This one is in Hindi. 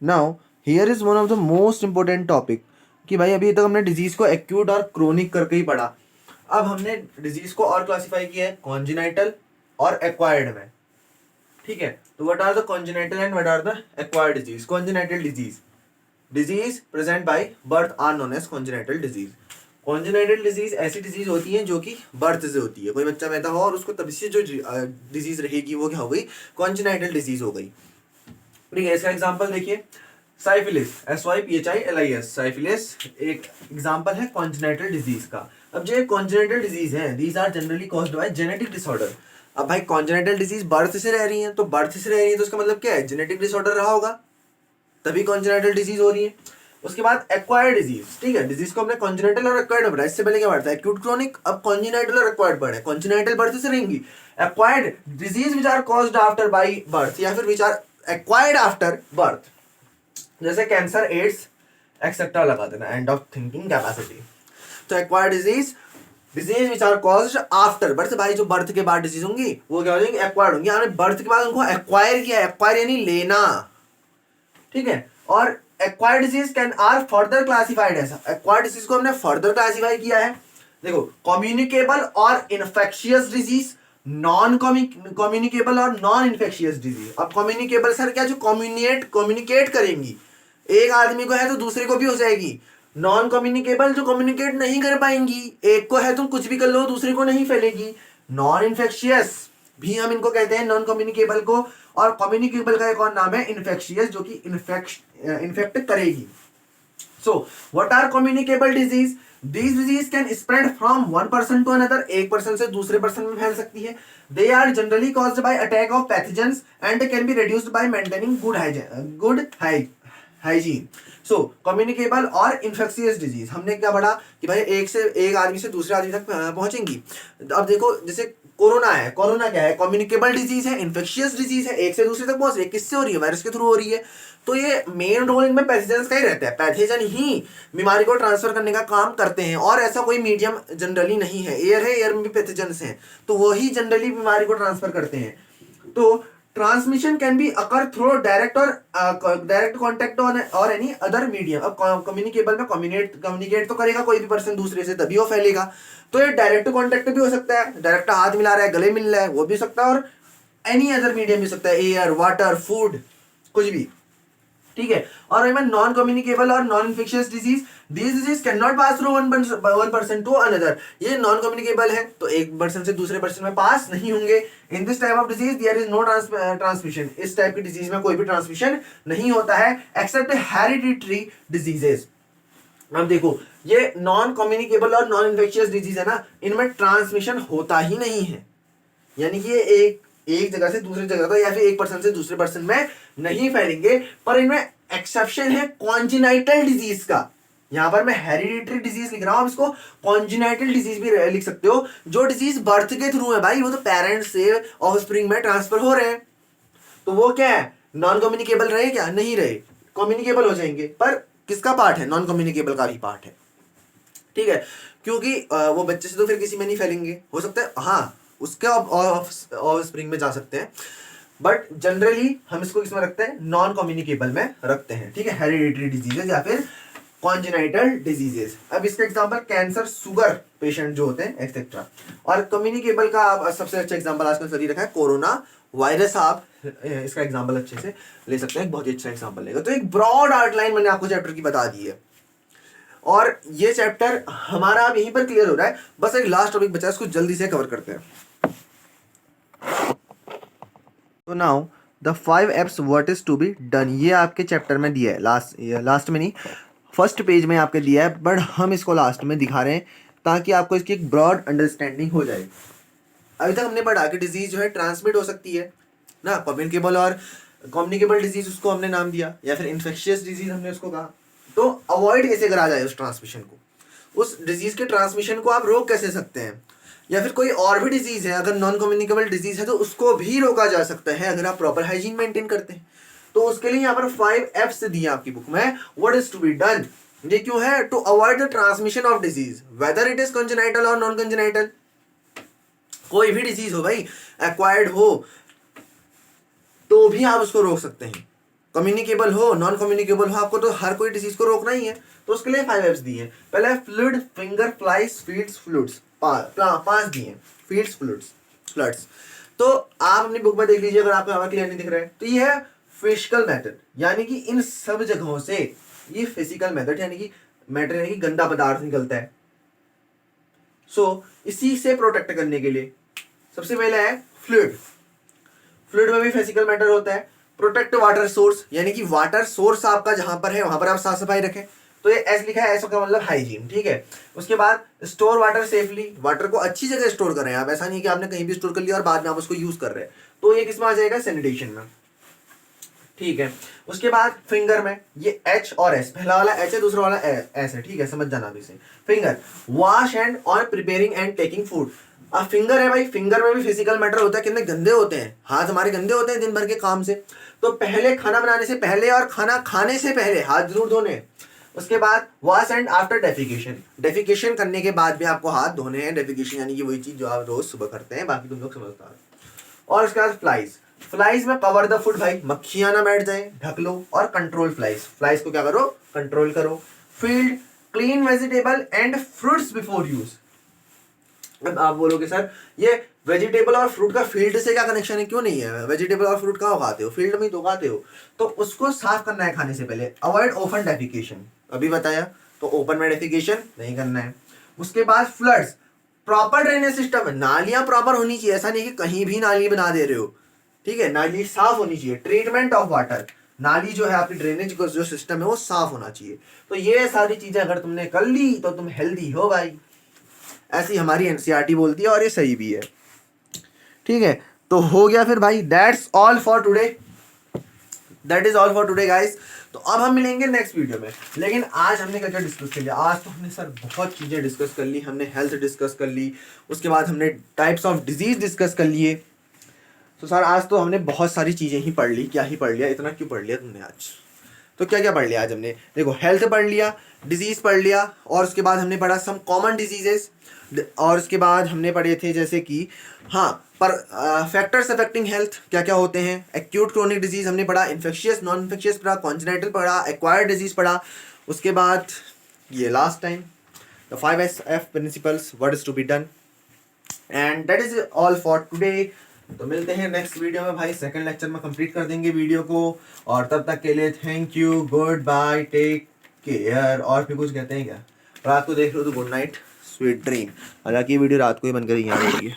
Now here is one of the most important topic कि भाई अभी तक हमने डिजीज को एक्यूट और क्रोनिक करके ही पढ़ा। अब हमने डिजीज को और क्लासिफाई किया है कॉन्जिनाइटल और एक्वायर्ड में। ठीक है, तो what are the congenital and what are the acquired disease. Congenital disease present by birth are known as congenital disease. Congenital disease ऐसी डिजीज होती है जो कि बर्थ से होती है। कोई बच्चा पैदा हो और उसको तब से जो डिजीज रहेगी वो क्या हो गई, कॉन्जिनाइटल डिजीज हो गई। ठीक है, इसका एग्जांपल देखिए, साइफिलिस, SYPHILIS, साइफिलिस एक एग्जांपल है कॉन्जिनाइटल डिजीज का। अब जो कॉन्जिनाइटल डिजीज है, these are generally caused by genetic disorder. अब भाई कॉन्जिनाइटल डिजीज बर्थ से रह रही है, तो बर्थ से रह रही है तो उसका मतलब क्या है, जेनेटिक डिसऑर्डर रहा होगा तभी कॉन्जिनाइटल डिजीज हो रही है। उसके बाद एक्वायर्ड डिजीज। ठीक है, डिजीज को हमने कॉन्जिनाइटल और एक्वायर्ड में पढ़ा। इससे पहले क्या पढ़ा था, एक्यूट क्रोनिक। अब कॉन्जिनाइटल और एक्वायर्ड पढ़े। कॉन्जिनाइटल बर्थ से रहेंगी, acquired disease which are caused after by birth या फिर which are acquired after birth, जैसे कैंसर, एड्स एक्सेट्रा लगा देना, एंड ऑफ थिंकिंग कैपेसिटी। तो acquired disease which are caused after birth, भाई जो बर्थ के बाद डिजीज होंगी वो क्या हो जाएंगी, एक्वायर्ड होंगी। यानी बर्थ के बाद उनको एक्वायर किया, एक्वायर यानी लेना। ठीक है, और acquired disease can are further classified. ऐसा एक्वायर्ड डिजीज को हमने फर्दर क्लासिफाई किया है। देखो, कम्युनिकेबल और इन्फेक्शियस डिजीज, नॉन कम्युनिकेबल और नॉन इन्फेक्शियस डिजीज। अब कम्युनिकेबल सर क्या, जो कम्युनिकेट करेंगी, एक आदमी को है तो दूसरे को भी हो जाएगी। नॉन कम्युनिकेबल जो कम्युनिकेट नहीं कर पाएंगी, एक को है तुम कुछ भी कर लो दूसरे को नहीं फैलेगी। नॉन इन्फेक्शियस भी हम इनको कहते हैं, नॉन कम्युनिकेबल को। और कम्युनिकेबल का एक और नाम है इन्फेक्शियस, जो कि इन्फेक्ट करेगी। So what are communicable disease, this disease can spread from one person to another, एक पर्सन से दूसरे पर्सन में फैल सकती है। They are generally caused by attack of pathogens and can be reduced by maintaining good hygiene. So communicable और इन्फेक्शियस डिजीज हमने क्या पढ़ा कि भाई एक आदमी से दूसरे आदमी तक पहुंचेंगी। अब देखो, जैसे कोरोना है, कोरोना क्या है, कम्युनिकेबल डिजीज है, इन्फेक्शियस डिजीज है, एक से दूसरे तक पहुंच रही है। किससे हो रही है, वायरस के थ्रू हो रही है। तो ये मेन रोल इनमें पैथोजेंस का ही रहता है। पैथोजन ही बीमारी को ट्रांसफर करने का काम करते हैं, और ऐसा कोई मीडियम जनरली नहीं है। एयर है, एयर में भी पैथोजेंस हैं, तो वही जनरली बीमारी को ट्रांसफर करते हैं। तो transmission can be occur through direct contact और एनी अदर मीडियम। अब कम्युनिकेबल में कम्युनिकेट तो करेगा कोई भी पर्सन दूसरे से, तभी वो फैलेगा। तो ये डायरेक्ट कॉन्टेक्ट भी हो सकता है, डायरेक्ट हाथ मिला रहा है, गले मिल रहा है, वो भी हो सकता है। और एनी अदर मीडियम भी हो सकता है, एयर, वाटर, फूड, कुछ भी। ठीक है, और इवन नॉन कम्युनिकेबल और non infectious disease, this disease can not pass through one person to another. ये नॉन कम्युनिकेबल है तो एक पर्सन से दूसरे पर्सन में पास नहीं होंगे। In this type of disease there is no transmission. इस टाइप की डिजीज में कोई भी ट्रांसमिशन नहीं होता है एक्सेप्ट हेरिडिटरी डिजीजेस। अब देखो, ये नॉन कम्युनिकेबल और नॉन इन्फेक्शियस डिजीज है ना, इनमें ट्रांसमिशन होता ही नहीं है। यानी कि एक जगह से दूसरी जगह, तो या फिर एक पर्सन से दूसरे पर्सन में नहीं फैलेंगे। पर इनमें एक्सेप्शन है कॉन्जिनाइटल डिजीज का। यहां पर मैं हेरिडिटरी डिजीज लिख रहा हूं, आप इसको कॉन्जिनाइटल डिजीज भी लिख सकते हो। जो डिजीज बर्थ के थ्रू है भाई, वो तो पेरेंट्स से ऑफस्प्रिंग में ट्रांसफर हो रहे हैं, तो वो क्या है, नॉन कम्युनिकेबल रहे क्या, नहीं रहे, कम्युनिकेबल हो जाएंगे। पर किसका पार्ट है, नॉन कम्युनिकेबल का भी पार्ट है। ठीक है, क्योंकि वो बच्चे से तो फिर किसी में नहीं फैलेंगे। हो सकता है हाँ उसके ऑफ स्प्रिंग में जा सकते हैं, बट जनरली हम इसको किसमें रखते हैं, नॉन कम्युनिकेबल में रखते हैं। ठीक है, हेरिडिटरी डिजीजेस या फिर कॉन्जेनाइटल डिजीजेस। अब इसका एग्जांपल कैंसर, शुगर पेशेंट जो होते हैं एक्सेट्रा। और कम्युनिकेबल का आप सबसे अच्छा एग्जांपल आजकल सभी रखा है कोरोना वायरस। आप इसका एग्जांपल अच्छे से ले सकते हैं, बहुत ही अच्छा एग्जांपल लेगा। तो एक ब्रॉड आउटलाइन मैंने आपको चैप्टर की बता दी है, और ये चैप्टर हमारा अब यहीं पर क्लियर हो रहा है। बस एक लास्ट टॉपिक बचा है, उसको जल्दी से कवर करते हैं। तो now the 5 apps what is to be done, ये आपके चैप्टर में दिया है, लास्ट में नहीं, फर्स्ट पेज में आपके दिया है, बट हम इसको लास्ट में दिखा रहे हैं ताकि आपको इसकी एक ब्रॉड अंडरस्टैंडिंग हो जाए। अभी तक हमने पढ़ा कि डिजीज जो है ट्रांसमिट हो सकती है ना, कम्युनिकेबल और कम्युनिकेबल डिजीज उसको हमने नाम दिया, या फिर इन्फेक्शियस डिजीज हमने उसको कहा। तो अवॉइड कैसे करा जाए उस ट्रांसमिशन को, उस डिजीज के ट्रांसमिशन को आप रोक कैसे सकते हैं। या फिर कोई और भी डिजीज है, अगर नॉन कम्युनिकेबल डिजीज है तो उसको भी रोका जा सकता है अगर आप प्रॉपर हाइजीन मेंटेन करते हैं। तो उसके लिए यहाँ पर 5 एफ्स दिए आपकी बुक में, what is to be done. ये क्यों है, to avoid the transmission of disease whether it is congenital और नॉन कंजेनाइटल। कोई भी डिजीज हो भाई, एक्वायर्ड हो तो भी आप उसको रोक सकते हैं। कम्युनिकेबल हो, नॉन कम्युनिकेबल हो, आपको तो हर कोई डिजीज को रोकना ही है, तो उसके लिए 5 Fs दिए हैं। पहला है fluid, finger, flies, feeds, fluids, 5 दिए हैं, फीड्स, फ्लूइड्स, फ्लड्स। तो आप अपनी बुक में देख लीजिए अगर आपको क्लियर नहीं दिख रहा है, तो ये है फिजिकल मेथड, यानी कि इन सब जगहों से ये फिजिकल मेथड यानी कि मैटर यानी कि गंदा पदार्थ निकलता है। सो इसी से प्रोटेक्ट करने के लिए सबसे पहले है फ्लूइड। फ्लूइड में भी फिजिकल मैटर होता है। प्रोटेक्ट वाटर सोर्स, यानी कि वाटर सोर्स आपका जहां पर है वहां पर आप साफ सफाई रखें, तो ये एस लिखा है, एस का मतलब हाइजीन, ठीक है। उसके बाद स्टोर वाटर सेफली, वाटर को अच्छी जगह स्टोर करें आप, ऐसा नहीं कि आपने कहीं भी स्टोर कर लिया और बाद में आप उसको यूज कर रहे हैं, तो ये किसमें आ जाएगा, सैनिटेशन में, ठीक है। उसके बाद फिंगर में ये एच और एस, पहला वाला एच है, दूसरा वाला एस है, ठीक है, समझ जाना अभी से। Finger, wash hand on preparing and taking food. अब फिंगर है भाई, फिंगर में भी फिजिकल मैटर होता है, कितने गंदे होते हैं हाथ, हमारे गंदे होते हैं दिन भर के काम से, तो पहले खाना बनाने से पहले और खाना खाने से पहले हाथ जरूर धोने। उसके बाद wash and after defecation, defecation करने के बाद भी आपको हाथ धोने हैं। डेफिकेशन यानी कि वही चीज जो आप रोज सुबह करते हैं, बाकी तुम लोग समझदार हो। और उसके बाद फ्लाइज, फ्लाइज में कवर द फूड, भाई मक्खियां ना बैठ जाए, ढक लो। और कंट्रोल फ्लाइज, फ्लाइज को क्या करो, कंट्रोल करो। Field, clean vegetable and fruits before use. अब आप बोलोगे सर ये वेजिटेबल और फ्रूट का फील्ड से क्या कनेक्शन है, क्यों नहीं है, वेजिटेबल और फ्रूट कहाँ उगाते हो, फील्ड में ही तो उगाते हो, तो उसको साफ करना है खाने से पहले। अवॉइड ओपन डेफिकेशन, अभी बताया, तो ओपन में डेफिकेशन नहीं करना है। उसके बाद फ्लड्स, प्रॉपर ड्रेनेज सिस्टम है, नालियां प्रॉपर होनी चाहिए, ऐसा नहीं कि कहीं भी नाली बना दे रहे हो, ठीक है, नाली साफ होनी चाहिए। ट्रीटमेंट ऑफ वाटर, नाली जो है आपकी ड्रेनेज का जो सिस्टम है वो साफ होना चाहिए। तो ये सारी चीजें अगर तुमने कर ली तो तुम हेल्दी हो भाई, ऐसी हमारी एनसीईआरटी बोलती है और ये सही भी है, ठीक है। तो हो गया फिर भाई, that's all for today, that is all for today guys. तो अब हम मिलेंगे नेक्स्ट वीडियो में। लेकिन आज हमने क्या डिस्कस कर लिया, आज तो हमने सर बहुत चीज़ें डिस्कस कर ली, हमने हेल्थ डिस्कस कर ली, उसके बाद हमने टाइप्स ऑफ डिजीज डिस्कस कर लिए। तो सर आज तो हमने बहुत सारी चीज़ें ही पढ़ ली, क्या ही पढ़ लिया, इतना क्यों पढ़ लिया तुमने आज, तो क्या क्या पढ़ लिया आज हमने, देखो हेल्थ पढ़ लिया, डिजीज पढ़ लिया, और उसके बाद हमने पढ़ा सम कॉमन डिजीजेस, और उसके बाद हमने पढ़े थे जैसे कि हाँ पर फैक्टर्स अफेक्टिंग हेल्थ क्या क्या होते हैं, एक्यूट क्रोनिक डिजीज हमने पढ़ा, इन्फेक्शियस नॉन इन्फेक्शियस पढ़ा, कॉन्जेनिटल पढ़ा, एक्वायर्ड डिजीज पढ़ा। उसके बाद ये last time the 5SF principles, what is to be done, and that is all for today. तो मिलते हैं नेक्स्ट वीडियो में भाई, सेकंड लेक्चर में कंप्लीट कर देंगे वीडियो को, और तब तक के लिए thank you, goodbye, take care. और फिर कुछ कहते हैं क्या, रात को देख लो तो गुड नाइट, स्वीट ड्रीम। हालांकि ये वीडियो रात को ही बनकर यहाँ रहेगी।